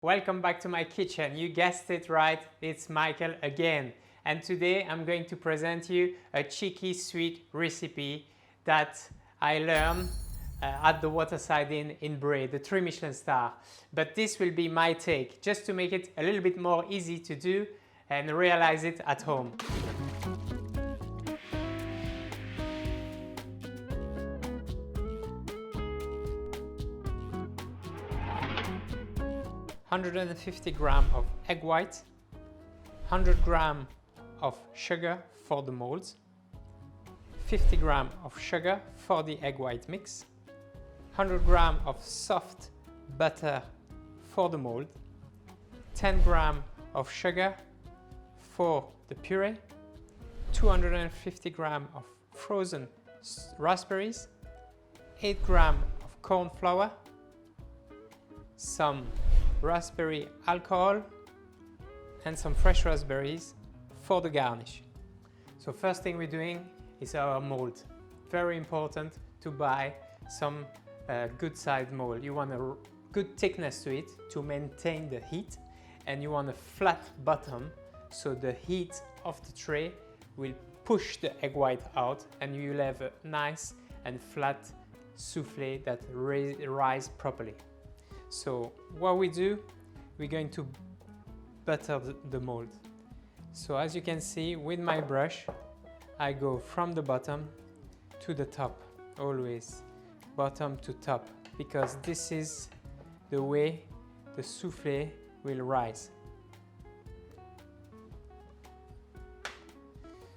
Welcome back to my kitchen. You guessed it right, it's Michael again. And today I'm going to present you a cheeky sweet recipe that I learned at the Waterside Inn in Bray, the 3 Michelin star. But this will be my take, just to make it a little bit more easy to do and realize it at home. "150 grams of egg white, 100 grams of sugar for the molds, 50 grams of sugar for the egg white mix, 100 grams of soft butter for the mold, 10 grams of sugar for the puree, 250 grams of frozen raspberries, 8 grams of corn flour, some raspberry alcohol, and some fresh raspberries for the garnish. So first thing we're doing is our mold. Very important to buy some good sized mold. You want a good thickness to it to maintain the heat, and you want a flat bottom so the heat of the tray will push the egg white out and you'll have a nice and flat souffle that rise properly. So what we do, we're going to butter the mold. So as you can see, with my brush, I go from the bottom to the top, always bottom to top, because this is the way the souffle will rise.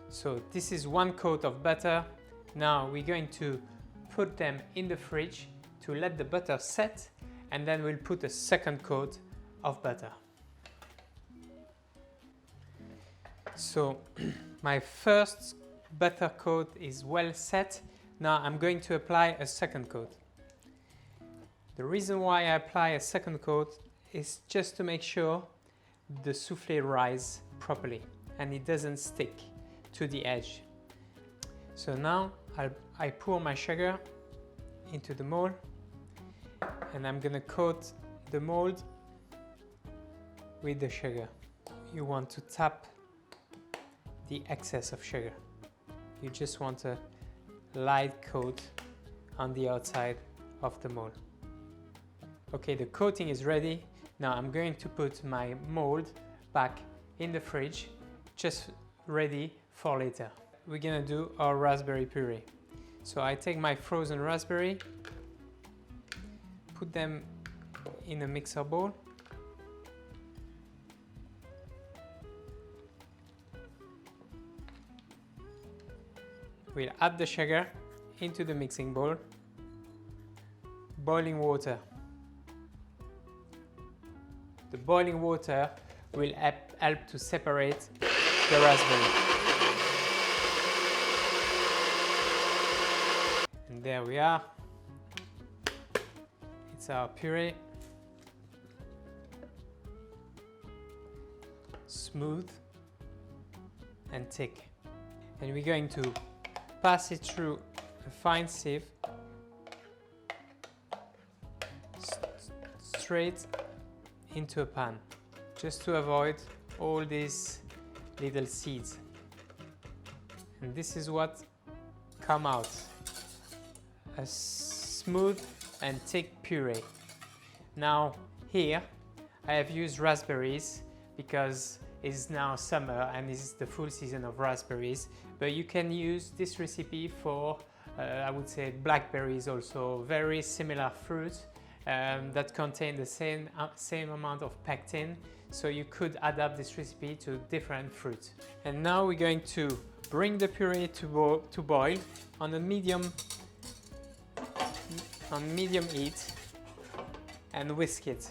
So this is one coat of butter. Now we're going to put them in the fridge to let the butter set, and then we'll put a second coat of butter. So my first butter coat is well set. Now I'm going to apply a second coat. The reason why I apply a second coat is just to make sure the souffle rise properly and it doesn't stick to the edge. So now I pour my sugar into the mold, and I'm gonna coat the mold with the sugar. You want to tap the excess of sugar. You just want a light coat on the outside of the mold. Okay, the coating is ready. Now I'm going to put my mold back in the fridge, just ready for later. We're gonna do our raspberry puree. So I take my frozen raspberry, put them in a mixer bowl. We'll add the sugar into the mixing bowl. Boiling water. The boiling water will help to separate the raspberry. And there we are. It's our puree. Smooth and thick. And we're going to pass it through a fine sieve straight into a pan, just to avoid all these little seeds. And this is what comes out. A smooth and thick puree. Now here I have used raspberries because it's now summer and it's the full season of raspberries, but you can use this recipe for I would say blackberries also, very similar fruit that contain the same amount of pectin, so you could adapt this recipe to different fruits. And now we're going to bring the puree to boil on a medium heat and whisk it.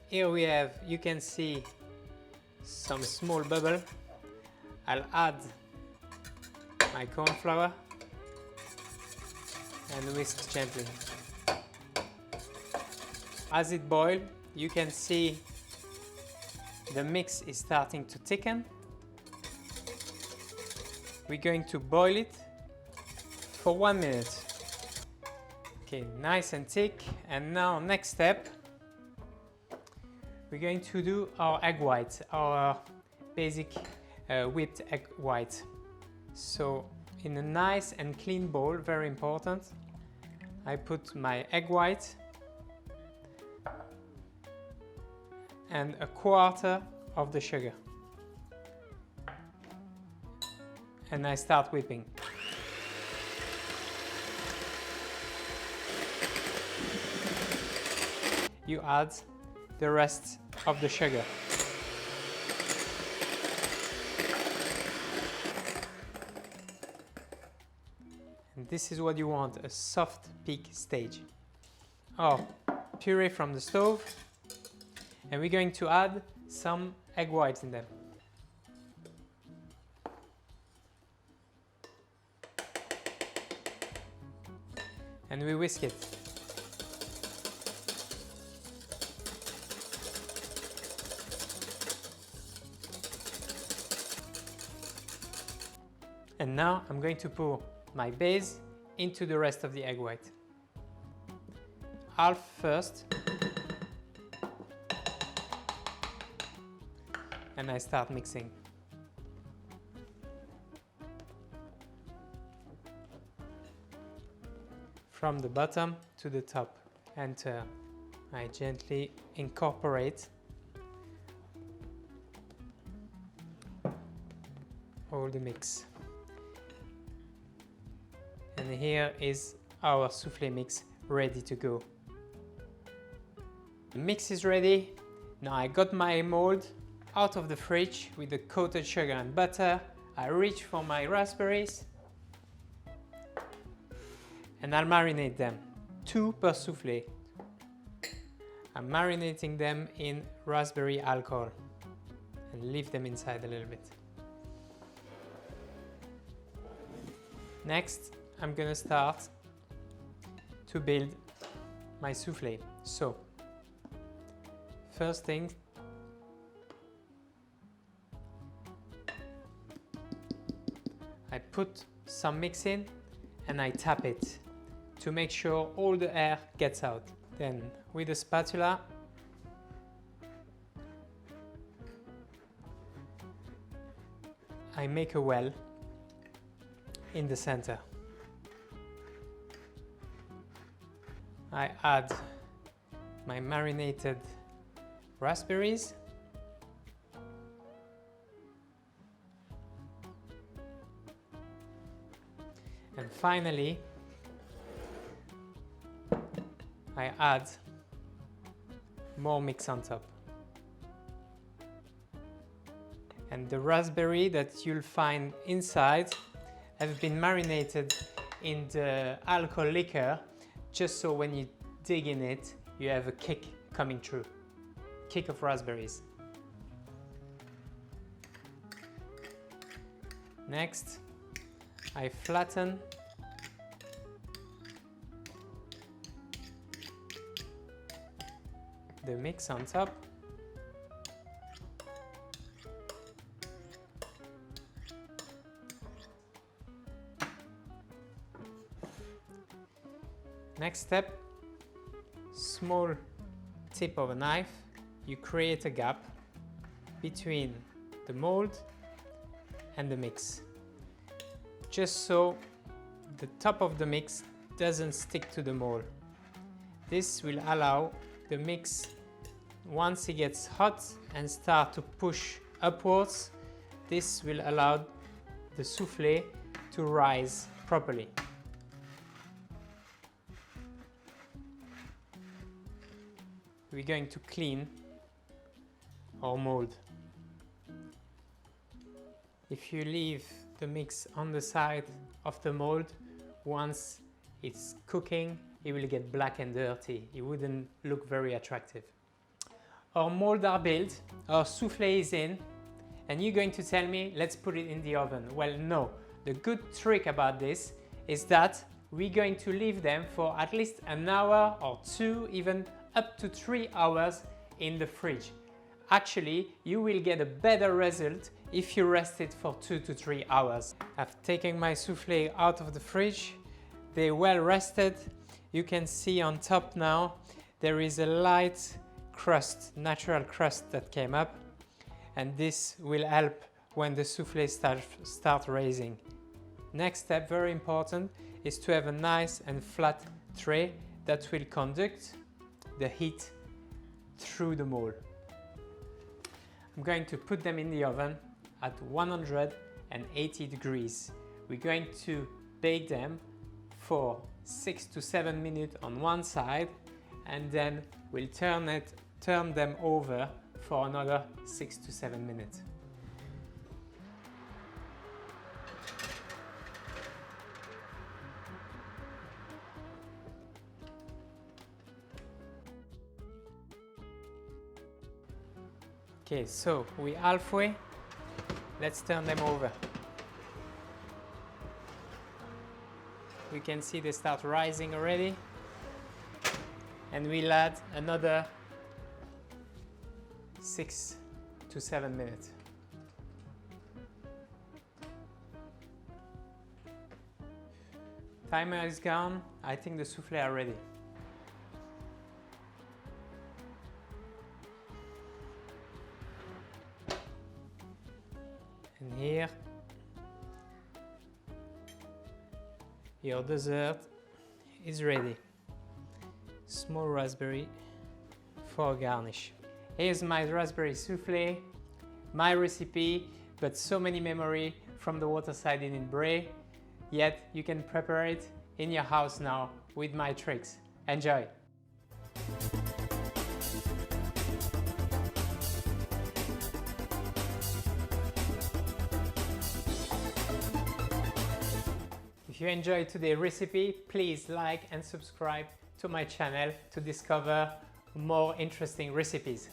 Here we have, you can see some small bubble. I'll add my corn flour and whisk gently. As it boils, you can see the mix is starting to thicken. We're going to boil it for 1 minute. Okay, nice and thick. And now next step, we're going to do our egg white, our basic whipped egg white. So in a nice and clean bowl, very important, I put my egg white and a quarter of the sugar. And I start whipping. You add the rest of the sugar. And this is what you want, a soft peak stage. Or puree from the stove. And we're going to add some egg whites in them. And we whisk it. And now I'm going to pour my base into the rest of the egg white. Half first. And I start mixing. From the bottom to the top and turn. I gently incorporate all the mix. And here is our soufflé mix ready to go. The mix is ready. Now I got my mold out of the fridge with the coated sugar and butter. I reach for my raspberries and I'll marinate them. 2 per soufflé. I'm marinating them in raspberry alcohol and leave them inside a little bit. Next, I'm gonna start to build my soufflé. So, first thing, I put some mix in and I tap it to make sure all the air gets out. Then with a spatula, I make a well in the center. I add my marinated raspberries. And finally, I add more mix on top. And the raspberry that you'll find inside have been marinated in the alcohol liquor, just so when you dig in it, you have a kick coming through. Kick of raspberries. Next, I flatten the mix on top. Next step, small tip of a knife, you create a gap between the mold and the mix, just so the top of the mix doesn't stick to the mold. This will allow the mix, once it gets hot and start to push upwards, this will allow the soufflé to rise properly. We're going to clean our mold. If you leave the mix on the side of the mold, once it's cooking, it will get black and dirty. It wouldn't look very attractive. Our molds are built, our soufflé is in, and you're going to tell me, let's put it in the oven. Well, no. The good trick about this is that we're going to leave them for at least an hour or 2, even up to 3 hours in the fridge. Actually, you will get a better result if you rest it for 2 to 3 hours. I've taken my soufflé out of the fridge. They're well rested. you can see on top now there is a light crust, natural crust that came up, and this will help when the souffle start raising. Next step, very important, is to have a nice and flat tray that will conduct the heat through the mold. I'm going to put them in the oven at 180 degrees. We're going to bake them for 6 to 7 minutes on one side, and then we'll turn them over for another 6 to 7 minutes. Okay, so we're halfway. Let's turn them over. You can see they start rising already. And we'll add another 6 to 7 minutes. Timer is gone. I think the souffle are ready. And here, your dessert is ready. Small raspberry for garnish. Here's my raspberry souffle, my recipe, but so many memory from the waterside inn in Bray. Yet you can prepare it in your house now with my tricks. Enjoy! If you enjoyed today's recipe, please like and subscribe to my channel to discover more interesting recipes.